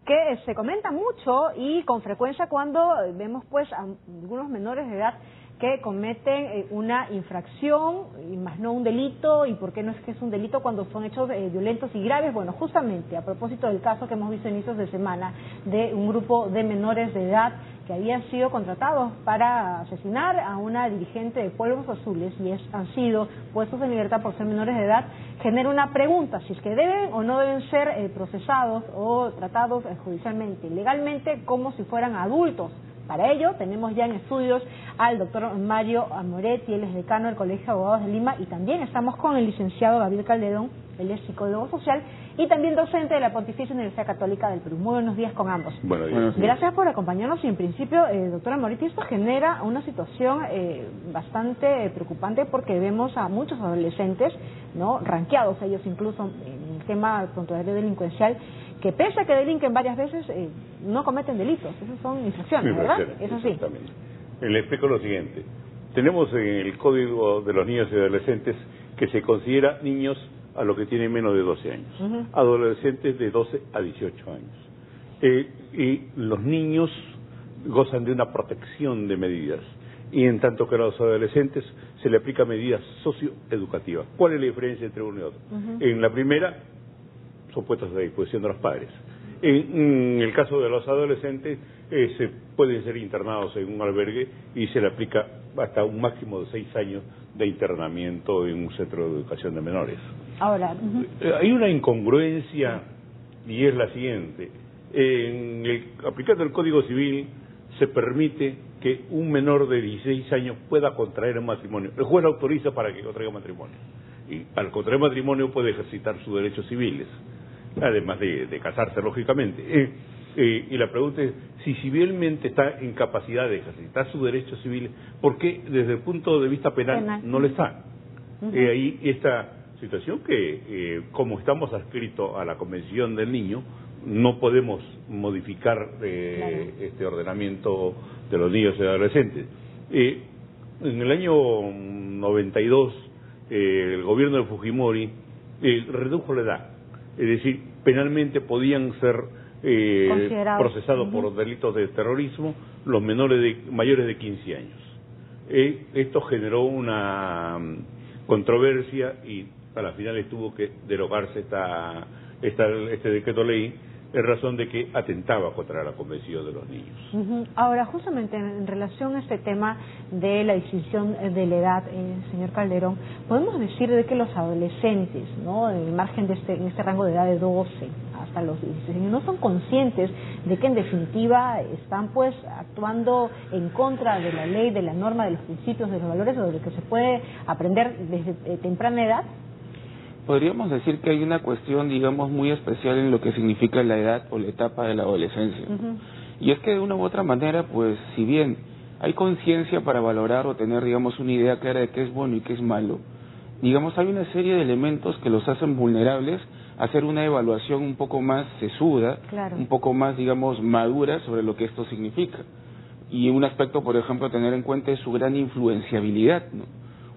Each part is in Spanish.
que se comenta mucho y con frecuencia cuando vemos pues a algunos menores de edad que cometen una infracción y más no un delito. ¿Y por qué no es que es un delito cuando son hechos violentos y graves? Bueno, justamente a propósito del caso que hemos visto a inicios de semana de un grupo de menores de edad que habían sido contratados para asesinar a una dirigente de Polvos Azules y han sido puestos en libertad por ser menores de edad, genera una pregunta, si es que deben o no deben ser procesados o tratados judicialmente, legalmente, como si fueran adultos. Para ello tenemos ya en estudios al doctor Mario Amoretti, él es decano del Colegio de Abogados de Lima, y también estamos con el licenciado Gabriel Calderón, él es psicólogo social y también docente de la Pontificia Universidad Católica del Perú. Muy buenos días con ambos. Buenos días. Gracias por acompañarnos y en principio, doctor Amoretti, esto genera una situación bastante preocupante porque vemos a muchos adolescentes, ¿no?, ranqueados ellos incluso en el tema controlario delincuencial, que pese a que delinquen varias veces, no cometen delitos. Esas son infracciones, ¿verdad? Eso sí. Exactamente. Le explico lo siguiente. Tenemos en el Código de los Niños y Adolescentes que se considera niños a los que tienen menos de 12 años, adolescentes de 12 a 18 años. Y los niños gozan de una protección de medidas, y en tanto que a los adolescentes se le aplica medidas socioeducativas. ¿Cuál es la diferencia entre uno y otro? En la primera, son puestos a disposición de los padres. En el caso de los adolescentes, se pueden ser internados en un albergue y se le aplica hasta un máximo de 6 años de internamiento en un centro de educación de menores. Ahora, hay una incongruencia y es la siguiente. Aplicando el Código Civil, se permite que un menor de 16 años pueda contraer un matrimonio. El juez lo autoriza para que contraiga matrimonio. Y al contraer matrimonio puede ejercitar sus derechos civiles, además de casarse, lógicamente. Y la pregunta es, si civilmente está en capacidad de ejercitar sus derechos civiles, ¿por qué desde el punto de vista penal no lo está? Ahí esta situación que, como estamos adscritos a la Convención del Niño, no podemos modificar este ordenamiento de los niños y adolescentes. En el año 92, el gobierno de Fujimori redujo la edad, es decir, penalmente podían ser procesados por delitos de terrorismo los mayores de 15 años. Esto generó una controversia y a las finales tuvo que derogarse este decreto ley en razón de que atentaba contra la Convención de los Niños. Ahora, justamente en relación a este tema de la distinción de la edad, señor Calderón, podemos decir de que los adolescentes, ¿no?, en el margen de en este rango de edad de 12 hasta los 16 años, no son conscientes de que en definitiva están pues actuando en contra de la ley, de la norma, de los principios, de los valores, o de lo que se puede aprender desde temprana edad. Podríamos decir que hay una cuestión, digamos, muy especial en lo que significa la edad o la etapa de la adolescencia. Y es que de una u otra manera, pues, si bien hay conciencia para valorar o tener, digamos, una idea clara de qué es bueno y qué es malo, digamos, hay una serie de elementos que los hacen vulnerables a hacer una evaluación un poco más sesuda, un poco más, digamos, madura sobre lo que esto significa. Y un aspecto, por ejemplo, a tener en cuenta es su gran influenciabilidad, ¿no?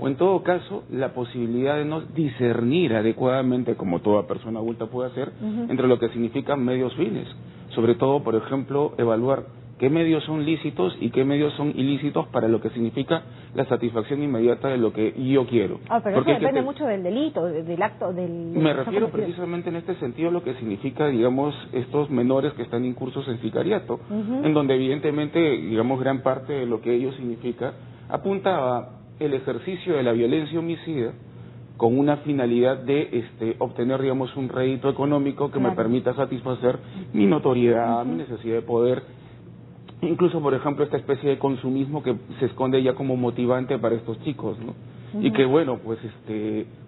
O en todo caso, la posibilidad de no discernir adecuadamente, como toda persona adulta puede hacer, entre lo que significan medios fines. Sobre todo, por ejemplo, evaluar qué medios son lícitos y qué medios son ilícitos para lo que significa la satisfacción inmediata de lo que yo quiero. Pero eso depende mucho del delito, del acto, Me refiero precisamente en este sentido a lo que significa, digamos, estos menores que están incursos en sicariato, en donde evidentemente, digamos, gran parte de lo que ello significa apunta a el ejercicio de la violencia homicida con una finalidad de obtener, digamos, un rédito económico que me permita satisfacer mi notoriedad, mi necesidad de poder, incluso, por ejemplo, esta especie de consumismo que se esconde ya como motivante para estos chicos, ¿no? Y que, bueno, pues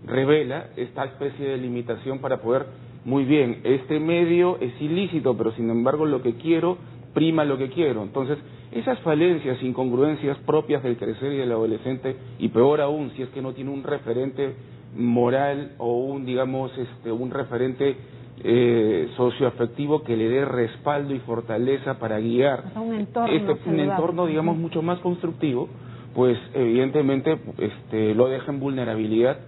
revela esta especie de limitación para poder, muy bien, este medio es ilícito, pero sin embargo lo que quiero prima lo que quiero. Entonces, esas falencias, incongruencias propias del crecer y del adolescente, y peor aún, si es que no tiene un referente moral o un, digamos, un referente socioafectivo que le dé respaldo y fortaleza para guiar un entorno digamos, mucho más constructivo, pues evidentemente lo deja en vulnerabilidad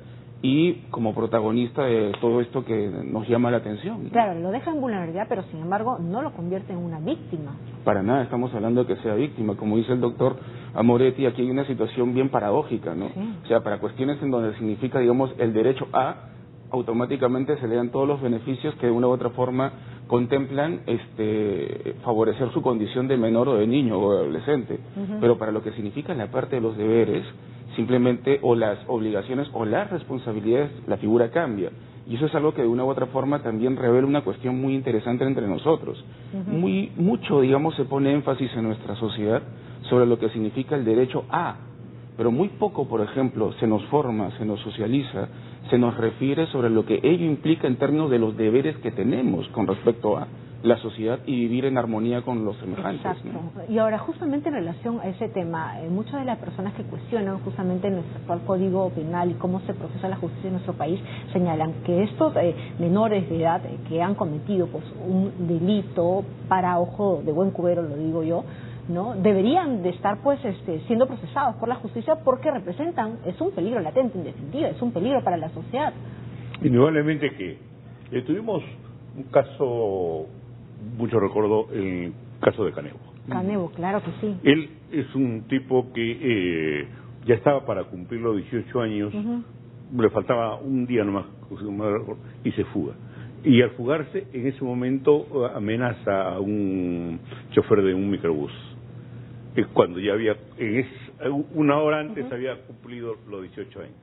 y como protagonista de todo esto que nos llama la atención, ¿no? Claro, lo deja en vulnerabilidad, pero sin embargo no lo convierte en una víctima. Para nada estamos hablando de que sea víctima. Como dice el doctor Amoretti, aquí hay una situación bien paradójica, ¿no? Sí. O sea, para cuestiones en donde significa, digamos, el derecho a, automáticamente se le dan todos los beneficios que de una u otra forma contemplan favorecer su condición de menor o de niño o de adolescente. Pero para lo que significa la parte de los deberes, simplemente, o las obligaciones o las responsabilidades, la figura cambia. Y eso es algo que de una u otra forma también revela una cuestión muy interesante entre nosotros. Mucho, digamos, se pone énfasis en nuestra sociedad sobre lo que significa el derecho a, pero muy poco, por ejemplo, se nos forma, se nos socializa, se nos refiere sobre lo que ello implica en términos de los deberes que tenemos con respecto a la sociedad y vivir en armonía con los semejantes. Exacto. ¿No? Y ahora, justamente en relación a ese tema, muchas de las personas que cuestionan justamente nuestro actual Código Penal y cómo se procesa la justicia en nuestro país, señalan que estos menores de edad que han cometido pues un delito para ojo de buen cubero, lo digo yo, ¿no? Deberían de estar pues siendo procesados por la justicia porque representan, es un peligro latente en definitiva, es un peligro para la sociedad. Indudablemente que tuvimos un caso, mucho recuerdo el caso de Canevo. Canevo, claro que sí. Él es un tipo que ya estaba para cumplir los 18 años, le faltaba un día nomás y se fuga. Y al fugarse, en ese momento amenaza a un chofer de un microbús. Cuando ya había, una hora antes había cumplido los 18 años.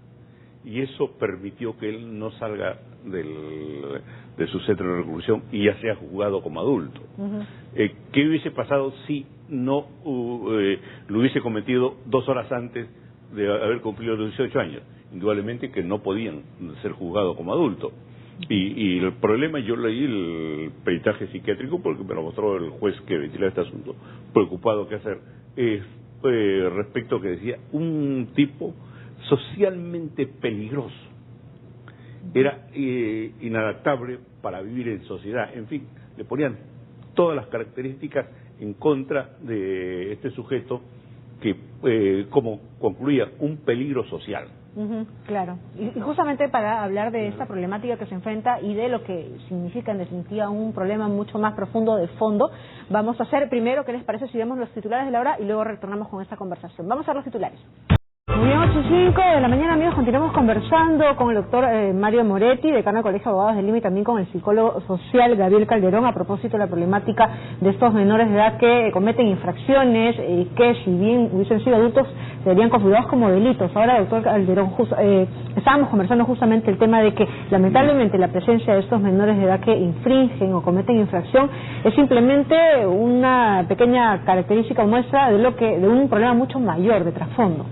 Y eso permitió que él no salga de su centro de reclusión y ya sea juzgado como adulto. ¿Qué hubiese pasado si no lo hubiese cometido 2 horas antes de haber cumplido los 18 años? Indudablemente que no podían ser juzgados como adultos. Y el problema, yo leí el peritaje psiquiátrico porque me lo mostró el juez que ventilaba este asunto, preocupado qué hacer, es respecto a que decía un tipo socialmente peligroso, era inadaptable para vivir en sociedad, en fin, le ponían todas las características en contra de este sujeto que, como concluía, un peligro social. Claro, y justamente para hablar de esta problemática que se enfrenta y de lo que significa en definitiva un problema mucho más profundo de fondo, vamos a hacer primero, ¿qué les parece si vemos los titulares de la hora y luego retornamos con esta conversación? Vamos a ver los titulares. Muy bien, 8:05 de la mañana, amigos, continuamos conversando con el doctor Mario Moretti, decano del Colegio de Abogados de Lima, y también con el psicólogo social Gabriel Calderón, a propósito de la problemática de estos menores de edad que cometen infracciones, que si bien hubiesen sido adultos, serían configurados como delitos. Ahora, doctor Calderón, estábamos conversando justamente el tema de que lamentablemente la presencia de estos menores de edad que infringen o cometen infracción es simplemente una pequeña característica o muestra de un problema mucho mayor de trasfondo.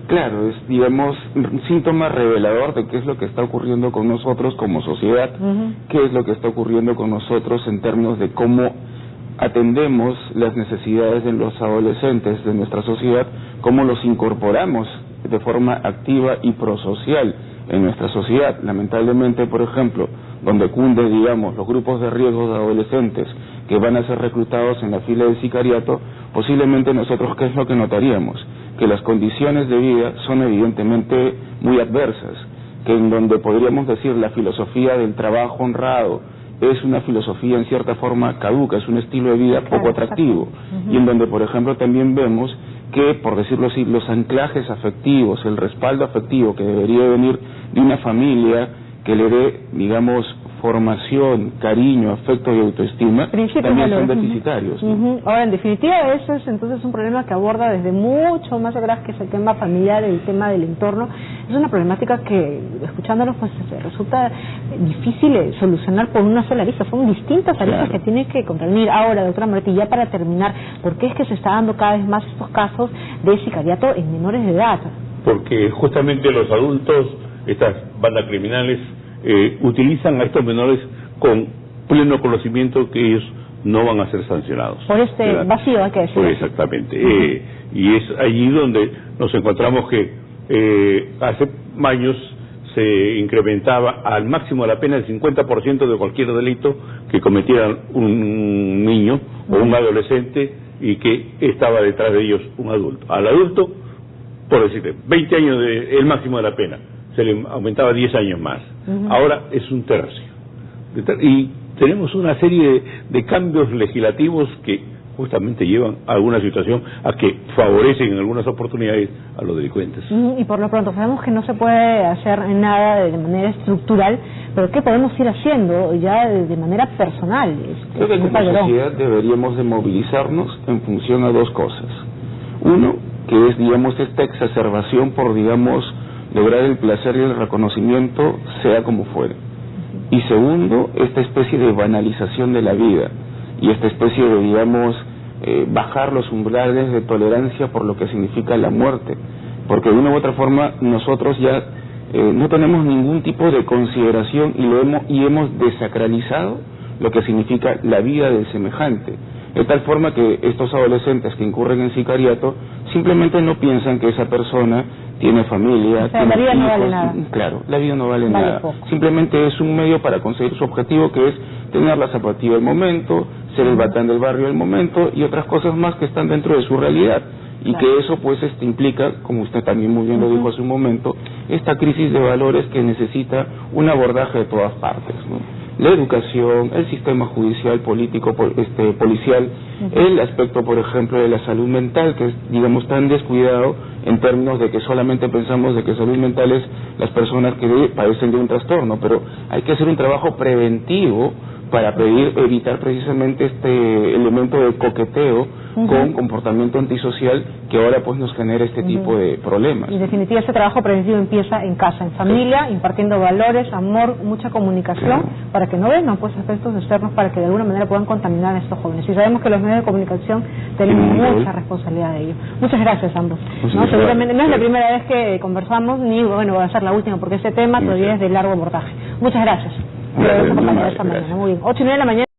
Claro, es, digamos, un síntoma revelador de qué es lo que está ocurriendo con nosotros como sociedad, qué es lo que está ocurriendo con nosotros en términos de cómo atendemos las necesidades de los adolescentes de nuestra sociedad, cómo los incorporamos de forma activa y prosocial en nuestra sociedad. Lamentablemente, por ejemplo, donde cunde, digamos, los grupos de riesgo de adolescentes que van a ser reclutados en la fila del sicariato, posiblemente nosotros, ¿qué es lo que notaríamos? Que las condiciones de vida son evidentemente muy adversas, que en donde podríamos decir la filosofía del trabajo honrado es una filosofía en cierta forma caduca, es un estilo de vida poco atractivo, y en donde, por ejemplo, también vemos que, por decirlo así, los anclajes afectivos, el respaldo afectivo que debería venir de una familia que le dé, digamos, formación, cariño, afecto y autoestima, también son deficitarios, ¿no? Ahora, en definitiva, eso es entonces un problema que aborda desde mucho más atrás, que es el tema familiar, el tema del entorno. Es una problemática que, escuchándolos, pues resulta difícil solucionar por una sola arista. Son distintas aristas que tienen que convenir. Ahora, doctora Moretti, ya para terminar, ¿por qué es que se está dando cada vez más estos casos de sicariato en menores de edad? Porque justamente los adultos, estas bandas criminales, utilizan a estos menores con pleno conocimiento que ellos no van a ser sancionados. Por este vacío, hay que decirlo. Pues exactamente. Y es allí donde nos encontramos que hace años se incrementaba al máximo la pena el 50% de cualquier delito que cometiera un niño o un adolescente y que estaba detrás de ellos un adulto. Al adulto, por decirte, 20 años el máximo de la pena. se le aumentaba 10 años más. Ahora es un tercio. Y tenemos una serie de cambios legislativos que justamente llevan a alguna situación a que favorecen en algunas oportunidades a los delincuentes. Y por lo pronto sabemos que no se puede hacer nada de manera estructural, pero ¿qué podemos ir haciendo ya de manera personal? Creo que como sociedad deberíamos de movilizarnos en función a dos cosas. Uno, que es, digamos, esta exacerbación por, digamos, lograr el placer y el reconocimiento, sea como fuere. Y segundo, esta especie de banalización de la vida y esta especie de, digamos, bajar los umbrales de tolerancia por lo que significa la muerte, porque de una u otra forma nosotros ya no tenemos ningún tipo de consideración y hemos desacralizado lo que significa la vida del semejante, de tal forma que estos adolescentes que incurren en sicariato simplemente no piensan que esa persona tiene familia, tiene la vida hijos. No vale nada. Claro, la vida no vale nada. Poco. Simplemente es un medio para conseguir su objetivo, que es tener la zapatilla del momento, ser el batán del barrio del momento y otras cosas más que están dentro de su realidad. Y que eso pues implica, como usted también muy bien lo dijo hace un momento, esta crisis de valores que necesita un abordaje de todas partes, ¿no? La educación, el sistema judicial, político, policial, el aspecto, por ejemplo, de la salud mental, que es, digamos, tan descuidado en términos de que solamente pensamos de que salud mental es las personas que padecen de un trastorno, pero hay que hacer un trabajo preventivo para evitar precisamente este elemento de coqueteo con comportamiento antisocial que ahora pues nos genera este tipo de problemas. Y en definitiva ese trabajo preventivo empieza en casa, en familia, impartiendo valores, amor, mucha comunicación, para que no vengan pues aspectos externos para que de alguna manera puedan contaminar a estos jóvenes. Y sabemos que los medios de comunicación tenemos mucha responsabilidad de ello. Muchas gracias ambos. Seguramente no es la primera vez que conversamos, ni bueno, va a ser la última, porque este tema todavía es de largo abordaje. Muchas gracias. Muy bien, 8:30 de la mañana.